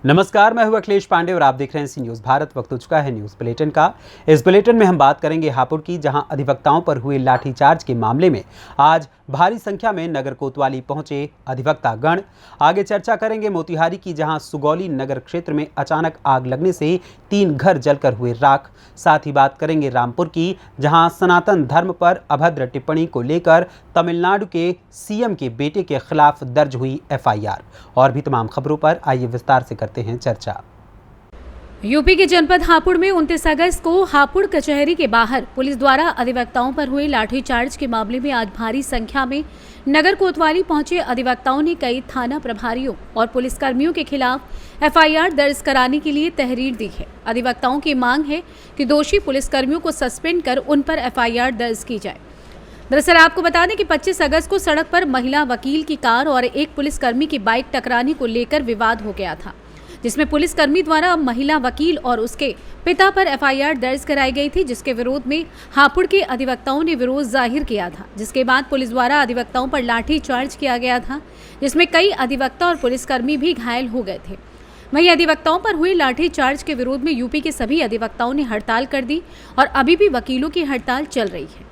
नमस्कार, मैं हूं अखिलेश पांडे और आप देख रहे हैं सी न्यूज़ भारत। वक्त हो चुका है न्यूज़ बुलेटिन का। इस बुलेटिन में हम बात करेंगे हापुड़ की, जहां अधिवक्ताओं पर हुए लाठीचार्ज के मामले में आज भारी संख्या में नगर कोतवाली पहुंचे अधिवक्ता गण। आगे चर्चा करेंगे मोतिहारी की, जहां सुगौली नगर क्षेत्र में अचानक आग लगने से 3 घर जलकर हुए राख। साथ ही बात करेंगे रामपुर की, जहां सनातन धर्म पर अभद्र टिप्पणी को लेकर तमिलनाडु के सीएम के बेटे के खिलाफ दर्ज हुई एफआईआर। और भी तमाम खबरों पर आइए विस्तार से करते हैं चर्चा। यूपी के जनपद हापुड़ में 29 अगस्त को हापुड़ कचहरी के बाहर पुलिस द्वारा अधिवक्ताओं पर हुए लाठीचार्ज के मामले में आज भारी संख्या में नगर कोतवाली पहुंचे अधिवक्ताओं ने कई थाना प्रभारियों और पुलिसकर्मियों के खिलाफ एफआईआर दर्ज कराने के लिए तहरीर दी है। अधिवक्ताओं की मांग है कि दोषी पुलिसकर्मियों को सस्पेंड कर उन पर एफआईआर दर्ज की जाए। दरअसल आपको बता दें कि 25 अगस्त को सड़क पर महिला वकील की कार और एक पुलिसकर्मी की बाइक टकराने को लेकर विवाद हो गया था, जिसमें पुलिसकर्मी द्वारा महिला वकील और उसके पिता पर एफआईआर दर्ज कराई गई थी, जिसके विरोध में हापुड़ के अधिवक्ताओं ने विरोध जाहिर किया था। जिसके बाद पुलिस द्वारा अधिवक्ताओं पर लाठीचार्ज किया गया था, जिसमें कई अधिवक्ता और पुलिसकर्मी भी घायल हो गए थे। वहीं अधिवक्ताओं पर हुए लाठीचार्ज के विरोध में यूपी के सभी अधिवक्ताओं ने हड़ताल कर दी और अभी भी वकीलों की हड़ताल चल रही है।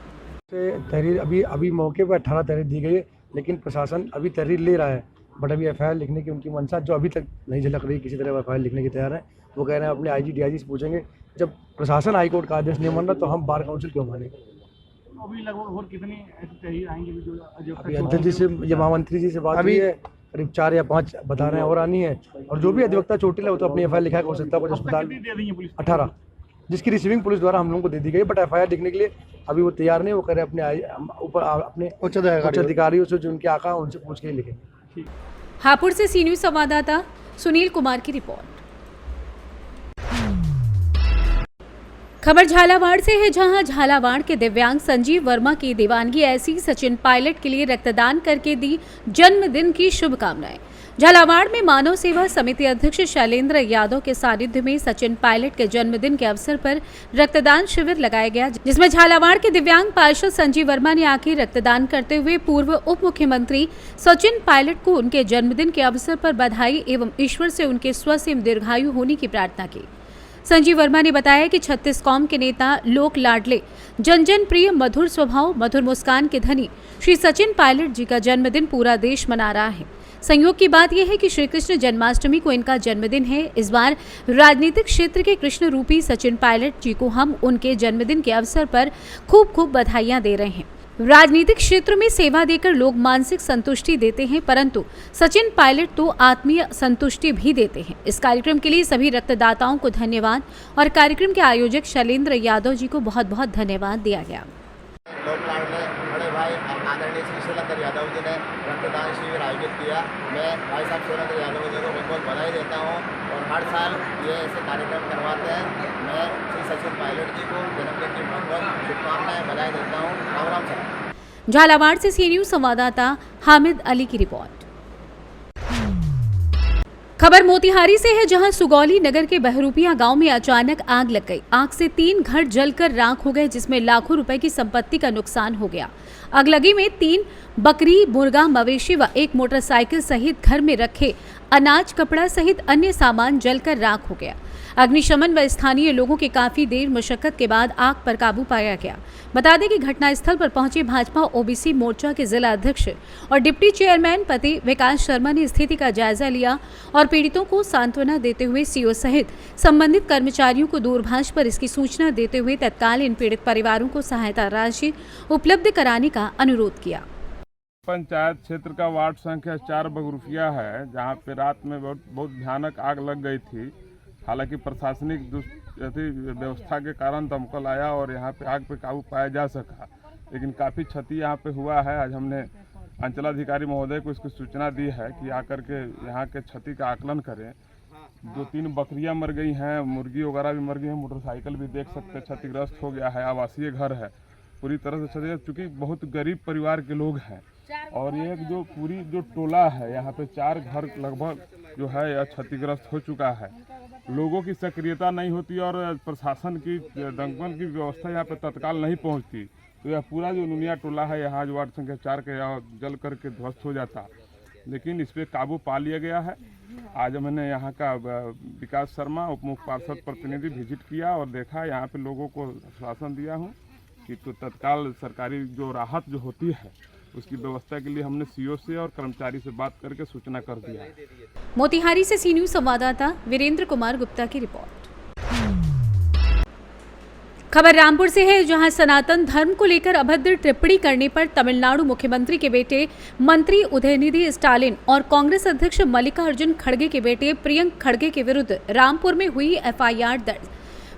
तहरीर अभी मौके पर 18 तहरीर दी गई है, लेकिन प्रशासन अभी तहरीर ले रहा है। बट अभी एफआईआर लिखने की उनकी मंशा जो अभी तक नहीं झलक रही, किसी तरह एफआईआर लिखने की तैयार है। वो कह रहे हैं अपने आईजी डीआईजी से पूछेंगे, जब प्रशासन हाईकोर्ट का आदेश नहीं मान रहा तो हम बार काउंसिल क्यों माने। अभी लगभग और कितनी ऐसी तहरीर आएंगी जो अभी अध्यक्ष जी से या महामंत्री जी से बात हुई है, करीब 4 या 5 बता रहे हैं और आनी है। और जो भी अधिवक्ता चोटिल है वो तो अपनी एफआईआर लिखा हो सकता है अस्पताल 18, जिसकी रिसीविंग पुलिस द्वारा हम लोगों को दे दी गई। बट एफआईआर लिखने के लिए अभी वो तैयार नहीं। वो कह रहे अपने ऊपर अपने उच्च अधिकारियों से, जो उनके आका उनसे पूछ के ही लिखेंगे। हापुड़ से सी न्यूज़ संवाददाता सुनील कुमार की रिपोर्ट। खबर झालावाड़ से है, जहां झालावाड़ के दिव्यांग संजीव वर्मा की दीवानगी ऐसी, सचिन पायलट के लिए रक्तदान करके दी जन्मदिन की शुभकामनाएं। झालावाड़ में मानव सेवा समिति अध्यक्ष शैलेंद्र यादव के सानिध्य में सचिन पायलट के जन्मदिन के अवसर पर रक्तदान शिविर लगाया गया, जिसमें झालावाड़ के दिव्यांग पार्षद संजीव वर्मा ने आकर रक्तदान करते हुए पूर्व उप मुख्यमंत्री सचिन पायलट को उनके जन्मदिन के अवसर पर बधाई एवं ईश्वर से उनके स्वस्थ एवं दीर्घायु होने की प्रार्थना की। संजीव वर्मा ने बताया कि 36 कौम के नेता, लोक लाडले, जन जन प्रिय, मधुर स्वभाव, मधुर मुस्कान के धनी श्री सचिन पायलट जी का जन्मदिन पूरा देश मना रहा है। संयोग की बात यह है कि श्री कृष्ण जन्माष्टमी को इनका जन्मदिन है। इस बार राजनीतिक क्षेत्र के कृष्ण रूपी सचिन पायलट जी को हम उनके जन्मदिन के अवसर पर खूब खूब बधाइयां दे रहे हैं। राजनीतिक क्षेत्र में सेवा देकर लोग मानसिक संतुष्टि देते हैं, परंतु सचिन पायलट तो आत्मीय संतुष्टि भी देते हैं। इस कार्यक्रम के लिए सभी रक्तदाताओं को धन्यवाद और कार्यक्रम के आयोजक शैलेंद्र यादव जी को बहुत बहुत धन्यवाद दिया गया। बड़े भाई आदरणीय श्री शैलेंद्र यादव जी ने रक्तदान शिविर आयोजित किया। मैं भाई साहब शैलेंद्र यादव जी को बहुत बधाई देता हूँ और हर साल ये ऐसे कार्यक्रम करवाते हैं। मैं श्री सचिन पायलट जी को जन्मदिन की बहुत बहुत शुभकामनाएं बधाई देता हूँ। राम राम सर। झालावाड़ से सी न्यूज़ संवाददाता हामिद अली की रिपोर्ट। खबर मोतिहारी से है, जहां सुगौली नगर के बहरूपिया गांव में अचानक आग लग गई। आग से 3 घर जलकर राख हो गए, जिसमें लाखों रुपए की संपत्ति का नुकसान हो गया। अगलगी में 3 बकरी, मुर्गा, मवेशी व एक मोटरसाइकिल सहित घर में रखे अनाज, कपड़ा सहित अन्य सामान जलकर राख हो गया। अग्निशमन व स्थानीय लोगों के काफी देर मशक्कत के बाद आग पर काबू पाया गया। बता दें कि घटनास्थल पर पहुंचे भाजपा ओबीसी मोर्चा के जिला अध्यक्ष और डिप्टी चेयरमैन पति विकास शर्मा ने स्थिति का जायजा लिया और पीड़ितों को सांत्वना देते हुए सीओ सहित संबंधित कर्मचारियों को दूरभाष पर इसकी सूचना देते हुए तत्काल इन पीड़ित परिवारों को सहायता राशि उपलब्ध कराने का अनुरोध किया। पंचायत क्षेत्र का वार्ड संख्या 4 बगरूफिया है, जहाँ पे रात में बहुत भयानक आग लग गई थी। हालांकि प्रशासनिक व्यवस्था के कारण दमकल आया और यहाँ पे आग पे काबू पाया जा सका, लेकिन काफ़ी क्षति यहाँ पे हुआ है। आज हमने अंचलाधिकारी महोदय को इसकी सूचना दी है कि आकर के यहाँ के क्षति का आकलन करें। 2-3 बकरियाँ मर गई हैं, मुर्गी वगैरह भी मर गई हैं, मोटरसाइकिल भी देख सकते हैं क्षतिग्रस्त हो गया है। आवासीय घर है पूरी तरह से क्षतिग्रस्त, चूँकि बहुत गरीब परिवार के लोग हैं। और ये जो पूरी जो टोला है, यहाँ पे 4 घर लगभग जो है यह क्षतिग्रस्त हो चुका है। लोगों की सक्रियता नहीं होती और प्रशासन की दमकल की व्यवस्था यहाँ पे तत्काल नहीं पहुँचती, तो यह पूरा जो नुनिया टोला है यहाँ जो वार्ड संख्या 4 के यहाँ जल करके ध्वस्त हो जाता। लेकिन इस पर काबू पा लिया गया है। आज मैंने यहाँ का विकास शर्मा उप मुख्य पार्षद प्रतिनिधि विजिट किया और देखा, यहाँ पे लोगों को आश्वासन दिया हूँ कि तो तत्काल सरकारी जो राहत जो होती है उसकी व्यवस्था के लिए हमने सीओ से और कर्मचारी से बात करके सूचना कर दिया है। मोतिहारी से सी न्यूज संवाददाता वीरेंद्र कुमार गुप्ता की रिपोर्ट। खबर रामपुर से है, जहां सनातन धर्म को लेकर अभद्र टिप्पणी करने पर तमिलनाडु मुख्यमंत्री के बेटे मंत्री उदयनिधि स्टालिन और कांग्रेस अध्यक्ष मल्लिकार्जुन खड़गे के बेटे प्रियंक खड़गे के विरुद्ध रामपुर में हुई एफआईआर दर्ज।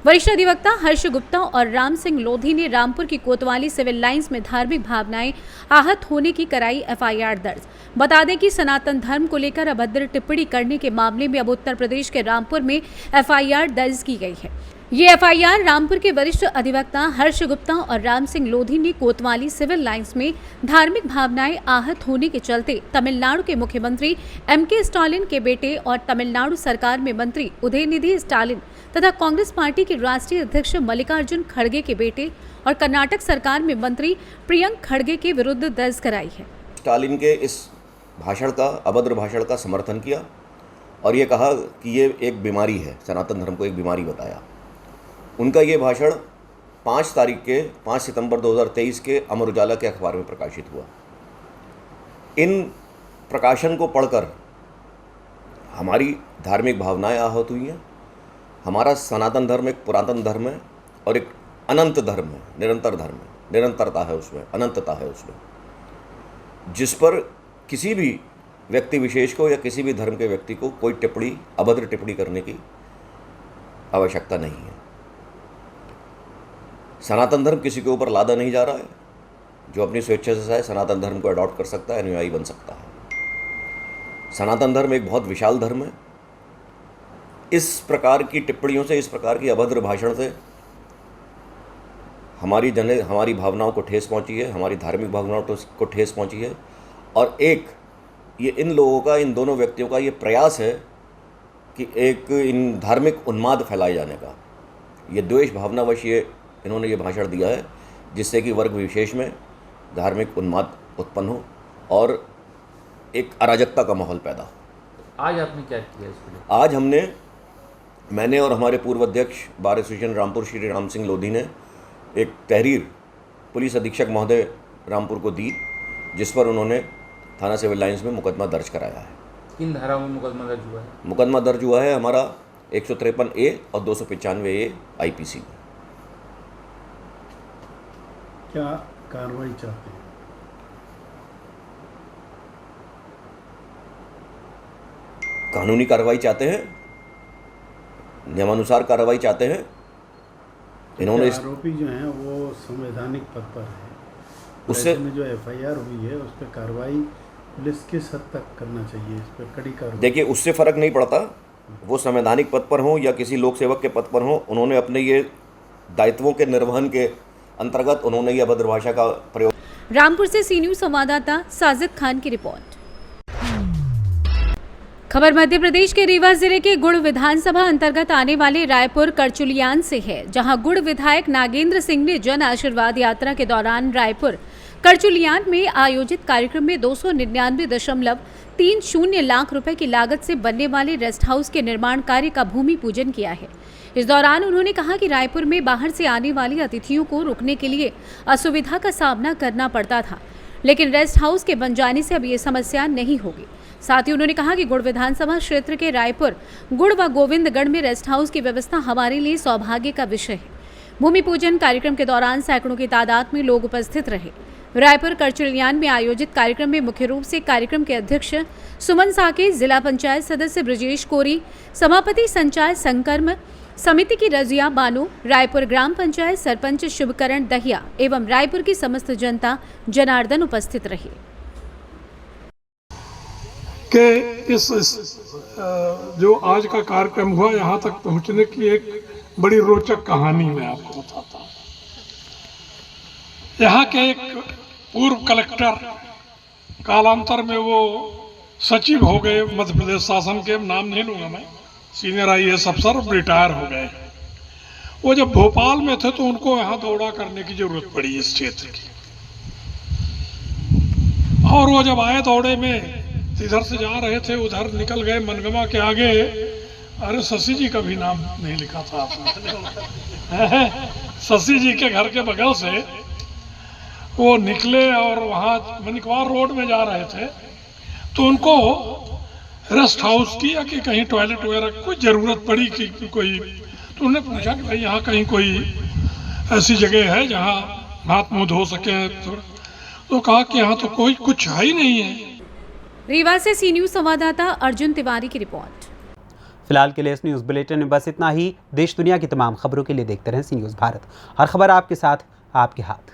वरिष्ठ अधिवक्ता हर्ष गुप्ता और राम सिंह लोधी ने रामपुर की कोतवाली सिविल लाइंस में धार्मिक भावनाएं आहत होने की कराई एफआईआर दर्ज। बता दें कि सनातन धर्म को लेकर अभद्र टिप्पणी करने के मामले में अब उत्तर प्रदेश के रामपुर में एफआईआर दर्ज की गई है। ये एफआईआर रामपुर के वरिष्ठ अधिवक्ता हर्ष गुप्ता और राम सिंह लोधी ने कोतवाली सिविल लाइंस में धार्मिक भावनाएं आहत होने के चलते तमिलनाडु के मुख्यमंत्री एमके स्टालिन के बेटे और तमिलनाडु सरकार में मंत्री उदयनिधि स्टालिन तथा कांग्रेस पार्टी के राष्ट्रीय अध्यक्ष मल्लिकार्जुन खड़गे के बेटे और कर्नाटक सरकार में मंत्री प्रियंक खड़गे के विरुद्ध दर्ज कराई है। स्टालिन के इस भाषण का, अभद्र भाषण का समर्थन किया और ये कहा कि ये एक बीमारी है, सनातन धर्म को एक बीमारी बताया। उनका ये भाषण 5 सितंबर 2023 के अमर उजाला के अखबार में प्रकाशित हुआ। इन प्रकाशन को पढ़कर हमारी धार्मिक भावनाएं आहत हुई हैं। हमारा सनातन धर्म एक पुरातन धर्म है और एक अनंत धर्म है, निरंतर धर्म है, निरंतरता है उसमें, अनंतता है उसमें, जिस पर किसी भी व्यक्ति विशेष को या किसी भी धर्म के व्यक्ति को कोई टिप्पणी, अभद्र टिप्पणी करने की आवश्यकता नहीं है। सनातन धर्म किसी के ऊपर लादा नहीं जा रहा है। जो अपनी स्वेच्छा से चाहे सनातन धर्म को अडॉप्ट कर सकता है, अनुयायी बन सकता है। सनातन धर्म एक बहुत विशाल धर्म है। इस प्रकार की टिप्पणियों से, इस प्रकार की अभद्र भाषण से हमारी भावनाओं को ठेस पहुंची है, हमारी धार्मिक भावनाओं को ठेस पहुंची है। और एक ये इन लोगों का, इन दोनों व्यक्तियों का ये प्रयास है कि एक इन धार्मिक उन्माद फैलाए जाने का, ये द्वेष भावनावश इन्होंने ये भाषण दिया है, जिससे कि वर्ग विशेष में धार्मिक उन्माद उत्पन्न हो और एक अराजकता का माहौल पैदा हो। आज आपने क्या किया इसके लिए? आज मैंने और हमारे पूर्व अध्यक्ष बार एसोसिएशन रामपुर श्री राम सिंह लोधी ने एक तहरीर पुलिस अधीक्षक महोदय रामपुर को दी, जिस पर उन्होंने थाना सिविल लाइंस में मुकदमा दर्ज कराया है। किन धाराओं में मुकदमा दर्ज हुआ है? मुकदमा दर्ज हुआ है हमारा 153A और 295A IPC में। क्या कार्रवाई चाहते हैं? कानूनी कार्रवाई चाहते हैं, नियमानुसार कार्रवाई चाहते हैं। इन्होंने आरोपी जो हैं वो संवैधानिक पद पर है, उससे में जो FIR हुई है उस पर कार्रवाई पुलिस किस हद तक करना चाहिए, इस पर कड़ी कार्रवाई? देखिए, उससे फर्क नहीं पड़ता वो संवैधानिक पद पर हो या किसी लोक सेवक के पद पर हो। उन्होंने अपने ये दायित्वों के निर्वहन के अंतर्गत उन्होंने ये अभद्र भाषा का प्रयोग। रामपुर से सी न्यूज संवाददाता साजिद खान की रिपोर्ट। खबर मध्य प्रदेश के रीवा जिले के गुड़ विधानसभा अंतर्गत आने वाले रायपुर करचुलियान से है, जहां गुड़ विधायक नागेंद्र सिंह ने जन आशीर्वाद यात्रा के दौरान रायपुर करचुलियान में आयोजित कार्यक्रम में 299.30 लाख रुपए की लागत से बनने वाले रेस्ट हाउस के निर्माण कार्य का भूमि पूजन किया है। इस दौरान उन्होंने कहा कि रायपुर में बाहर से आने वाले अतिथियों को रुकने के लिए असुविधा का सामना करना पड़ता था, लेकिन रेस्ट हाउस के बन जाने से अब ये समस्या नहीं होगी। साथ ही उन्होंने कहा कि गुड़ विधानसभा क्षेत्र के रायपुर, गुड़ व गोविंदगढ़ में रेस्ट हाउस की व्यवस्था हमारे लिए सौभाग्य का विषय है। भूमि पूजन कार्यक्रम के दौरान सैकड़ों की तादाद में लोग उपस्थित रहे। रायपुर करचुलियान में आयोजित कार्यक्रम में मुख्य रूप से कार्यक्रम के अध्यक्ष सुमन साके, जिला पंचायत सदस्य ब्रजेश कोरी, सभापति संचायक संकर्म समिति की रजिया बानो, रायपुर ग्राम पंचायत सरपंच शुभकरण दहिया एवं रायपुर की समस्त जनता जनार्दन उपस्थित रही। कि इस जो आज का कार्यक्रम हुआ, यहाँ तक पहुँचने की एक बड़ी रोचक कहानी मैं आपको बताता हूँ। यहाँ के एक पूर्व कलेक्टर कालांतर में वो सचिव हो गए मध्य प्रदेश शासन के, नाम नहीं लूँगा मैं, सीनियर IAS अफसर, रिटायर हो गए। वो जब भोपाल में थे तो उनको यहाँ दौरा करने की जरूरत पड़ी इस क्षेत्र की, और वो जब आए दौरे में इधर से जा रहे थे, उधर निकल गए मनगमा के आगे, अरे शशि जी का भी नाम नहीं लिखा था आपने शशि जी के घर के बगल से वो निकले और वहाँ मनिकवार रोड में जा रहे थे, तो उनको रेस्ट हाउस की या कि कहीं टॉयलेट वगैरह कोई ज़रूरत पड़ी कि कोई, तो उन्होंने पूछा कि भाई यहाँ कहीं कोई ऐसी जगह है जहाँ हाथ मुँह धो सके, तो कहा कि यहाँ तो कोई कुछ है ही नहीं है। रीवा से सी न्यूज़ संवाददाता अर्जुन तिवारी की रिपोर्ट। फिलहाल के लिए इस न्यूज़ बुलेटिन में बस इतना ही। देश दुनिया की तमाम खबरों के लिए देखते रहें सी न्यूज़ भारत। हर खबर आपके साथ, आपके हाथ।